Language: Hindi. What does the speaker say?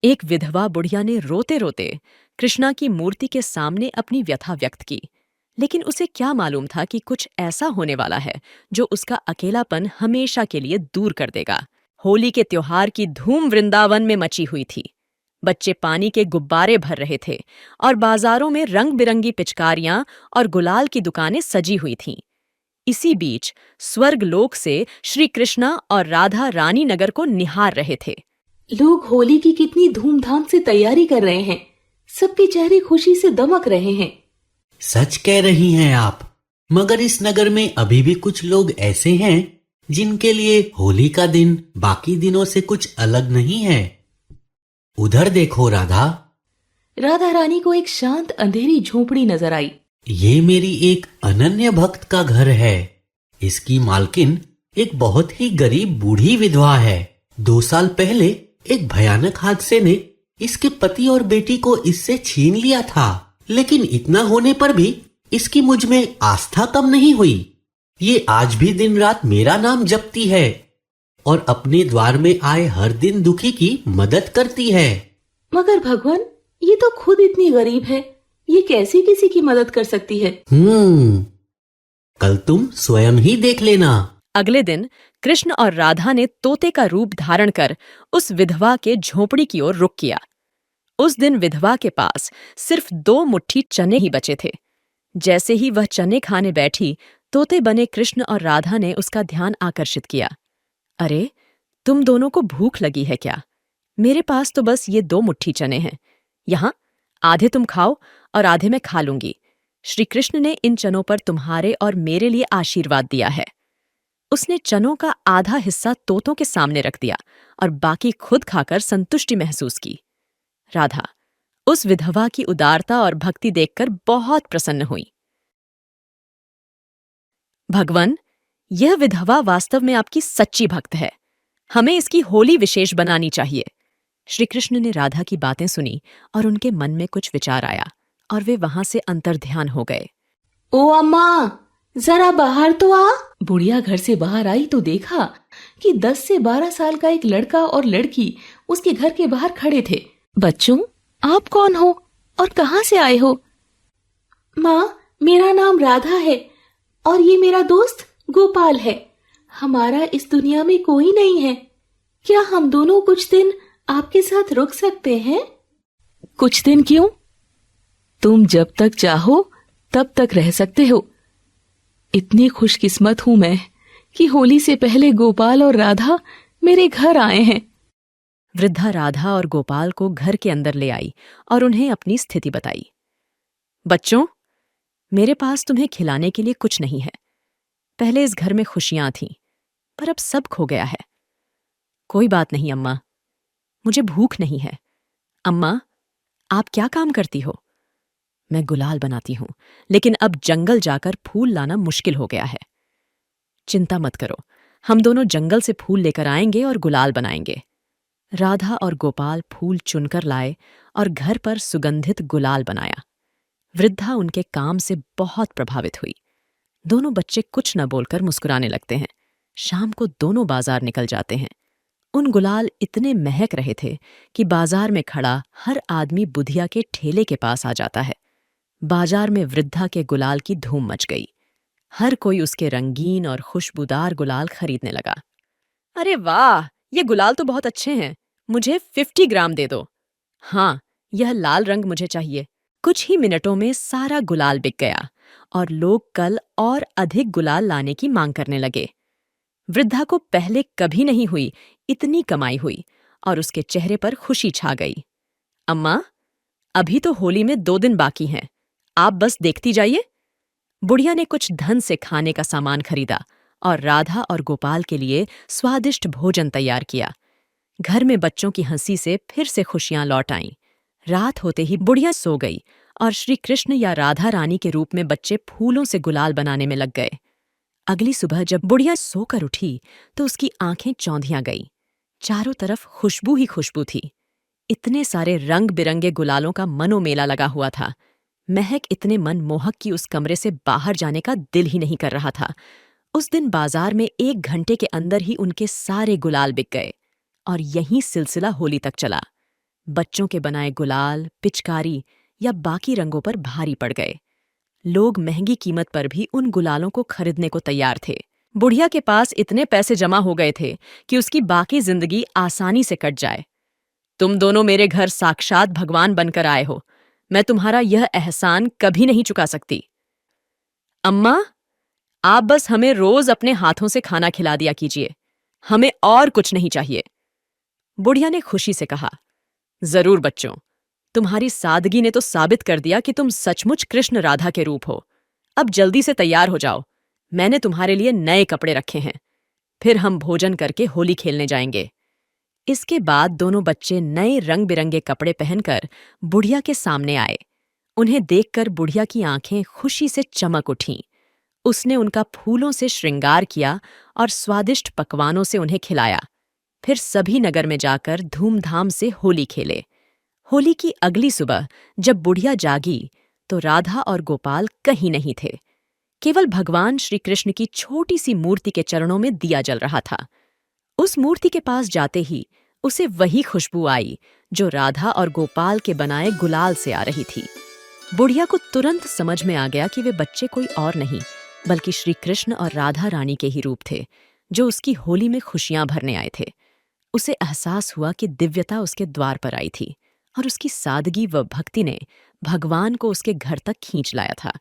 एक विधवा बुढ़िया ने रोते रोते कृष्णा की मूर्ति के सामने अपनी व्यथा व्यक्त की, लेकिन उसे क्या मालूम था कि कुछ ऐसा होने वाला है जो उसका अकेलापन हमेशा के लिए दूर कर देगा। होली के त्योहार की धूम वृंदावन में मची हुई थी। बच्चे पानी के गुब्बारे भर रहे थे और बाजारों में रंग बिरंगी पिचकारियां और गुलाल की दुकानें सजी हुई थीं। इसी बीच स्वर्गलोक से श्री कृष्णा और राधा रानी नगर को निहार रहे थे। लोग होली की कितनी धूमधाम से तैयारी कर रहे हैं। सबके चेहरे खुशी से दमक रहे हैं। सच कह रही हैं आप, मगर इस नगर में अभी भी कुछ लोग ऐसे हैं जिनके लिए होली का दिन बाकी दिनों से कुछ अलग नहीं है। उधर देखो राधा। राधा रानी को एक शांत अंधेरी झोपड़ी नजर आई। ये मेरी एक अनन्य भक्त का घर है। इसकी मालकिन एक बहुत ही गरीब बूढ़ी विधवा है। 2 साल पहले एक भयानक हादसे ने इसके पति और बेटी को इससे छीन लिया था, लेकिन इतना होने पर भी इसकी मुझ में आस्था कम नहीं हुई। ये आज भी दिन रात मेरा नाम जपती है और अपने द्वार में आए हर दिन दुखी की मदद करती है। मगर भगवान, ये तो खुद इतनी गरीब है, ये कैसे किसी की मदद कर सकती है? कल तुम स्वयं ही देख लेना। अगले दिन कृष्ण और राधा ने तोते का रूप धारण कर उस विधवा के झोपड़ी की ओर रुख किया। उस दिन विधवा के पास सिर्फ 2 मुट्ठी चने ही बचे थे। जैसे ही वह चने खाने बैठी, तोते बने कृष्ण और राधा ने उसका ध्यान आकर्षित किया। अरे, तुम दोनों को भूख लगी है क्या? मेरे पास तो बस ये 2 मुट्ठी चने हैं। यहाँ आधे तुम खाओ और आधे मैं खा लूंगी। श्री कृष्ण ने इन चनों पर तुम्हारे और मेरे लिए आशीर्वाद दिया है। उसने चनों का आधा हिस्सा तोतों के सामने रख दिया और बाकी खुद खाकर संतुष्टि महसूस की। राधा उस विधवा की उदारता और भक्ति देखकर बहुत प्रसन्न हुई। भगवान, यह विधवा वास्तव में आपकी सच्ची भक्त है। हमें इसकी होली विशेष बनानी चाहिए। श्री कृष्ण ने राधा की बातें सुनी और उनके मन में कुछ विचार आया और वे वहां से अंतर्ध्यान हो गए। ओ अम्मा, जरा बाहर तो आ। बुढ़िया घर से बाहर आई तो देखा कि 10 से 12 साल का एक लड़का और लड़की उसके घर के बाहर खड़े थे। बच्चों, आप कौन हो और कहाँ से आए हो? माँ, मेरा नाम राधा है और ये मेरा दोस्त गोपाल है। हमारा इस दुनिया में कोई नहीं है। क्या हम दोनों कुछ दिन आपके साथ रुक सकते हैं? कुछ दिन क्यों? तुम जब तक चाहो तब तक रह सकते हो। इतनी खुशकिस्मत हूं मैं कि होली से पहले गोपाल और राधा मेरे घर आए हैं। वृद्धा राधा और गोपाल को घर के अंदर ले आई और उन्हें अपनी स्थिति बताई। बच्चों, मेरे पास तुम्हें खिलाने के लिए कुछ नहीं है। पहले इस घर में खुशियां थीं, पर अब सब खो गया है। कोई बात नहीं अम्मा, मुझे भूख नहीं है। अम्मा, आप क्या काम करती हो? मैं गुलाल बनाती हूं, लेकिन अब जंगल जाकर फूल लाना मुश्किल हो गया है। चिंता मत करो, हम दोनों जंगल से फूल लेकर आएंगे और गुलाल बनाएंगे। राधा और गोपाल फूल चुनकर लाए और घर पर सुगंधित गुलाल बनाया। वृद्धा उनके काम से बहुत प्रभावित हुई। दोनों बच्चे कुछ न बोलकर मुस्कुराने लगते हैं। शाम को दोनों बाजार निकल जाते हैं। उन गुलाल इतने महक रहे थे कि बाजार में खड़ा हर आदमी बुधिया के ठेले के पास आ जाता है। बाजार में वृद्धा के गुलाल की धूम मच गई। हर कोई उसके रंगीन और खुशबूदार गुलाल खरीदने लगा। अरे वाह, ये गुलाल तो बहुत अच्छे हैं। मुझे 50 ग्राम दे दो। हाँ, यह लाल रंग मुझे चाहिए। कुछ ही मिनटों में सारा गुलाल बिक गया और लोग कल और अधिक गुलाल लाने की मांग करने लगे। वृद्धा को पहले कभी नहीं हुई इतनी कमाई हुई और उसके चेहरे पर खुशी छा गई। अम्मा, अभी तो होली में 2 दिन बाकी हैं। आप बस देखती जाइए। बुढ़िया ने कुछ धन से खाने का सामान खरीदा और राधा और गोपाल के लिए स्वादिष्ट भोजन तैयार किया। घर में बच्चों की हंसी से फिर से खुशियां लौट आईं। रात होते ही बुढ़िया सो गई और श्री कृष्ण या राधा रानी के रूप में बच्चे फूलों से गुलाल बनाने में लग गए। अगली सुबह जब बुढ़िया सोकर उठी तो उसकी आंखें चौंधियां गईं। चारों तरफ खुशबू ही खुशबू थी। इतने सारे रंग बिरंगे गुलालों का मनोमेला लगा हुआ था। महक इतने मनमोहक कि उस कमरे से बाहर जाने का दिल ही नहीं कर रहा था। उस दिन बाजार में 1 घंटे के अंदर ही उनके सारे गुलाल बिक गए और यही सिलसिला होली तक चला। बच्चों के बनाए गुलाल, पिचकारी या बाकी रंगों पर भारी पड़ गए। लोग महंगी कीमत पर भी उन गुलालों को खरीदने को तैयार थे। बुढ़िया के पास इतने पैसे जमा हो गए थे कि उसकी बाकी जिंदगी आसानी से कट जाए। तुम दोनों मेरे घर साक्षात भगवान बनकर आए हो। मैं तुम्हारा यह एहसान कभी नहीं चुका सकती। अम्मा, आप बस हमें रोज अपने हाथों से खाना खिला दिया कीजिए। हमें और कुछ नहीं चाहिए। बुढ़िया ने खुशी से कहा, जरूर बच्चों, तुम्हारी सादगी ने तो साबित कर दिया कि तुम सचमुच कृष्ण राधा के रूप हो। अब जल्दी से तैयार हो जाओ। मैंने तुम्हारे लिए नए कपड़े रखे हैं। फिर हम भोजन करके होली खेलने जाएंगे। इसके बाद दोनों बच्चे नए रंग बिरंगे कपड़े पहनकर बुढ़िया के सामने आए। उन्हें देखकर बुढ़िया की आंखें खुशी से चमक उठीं। उसने उनका फूलों से श्रृंगार किया और स्वादिष्ट पकवानों से उन्हें खिलाया। फिर सभी नगर में जाकर धूमधाम से होली खेले। होली की अगली सुबह जब बुढ़िया जागी तो राधा और गोपाल कहीं नहीं थे। केवल भगवान श्री कृष्ण की छोटी सी मूर्ति के चरणों में दिया जल रहा था। उस मूर्ति के पास जाते ही उसे वही खुशबू आई जो राधा और गोपाल के बनाए गुलाल से आ रही थी। बुढ़िया को तुरंत समझ में आ गया कि वे बच्चे कोई और नहीं बल्कि श्री कृष्ण और राधा रानी के ही रूप थे, जो उसकी होली में खुशियां भरने आए थे। उसे एहसास हुआ कि दिव्यता उसके द्वार पर आई थी और उसकी सादगी व भक्ति ने भगवान को उसके घर तक खींच लाया था।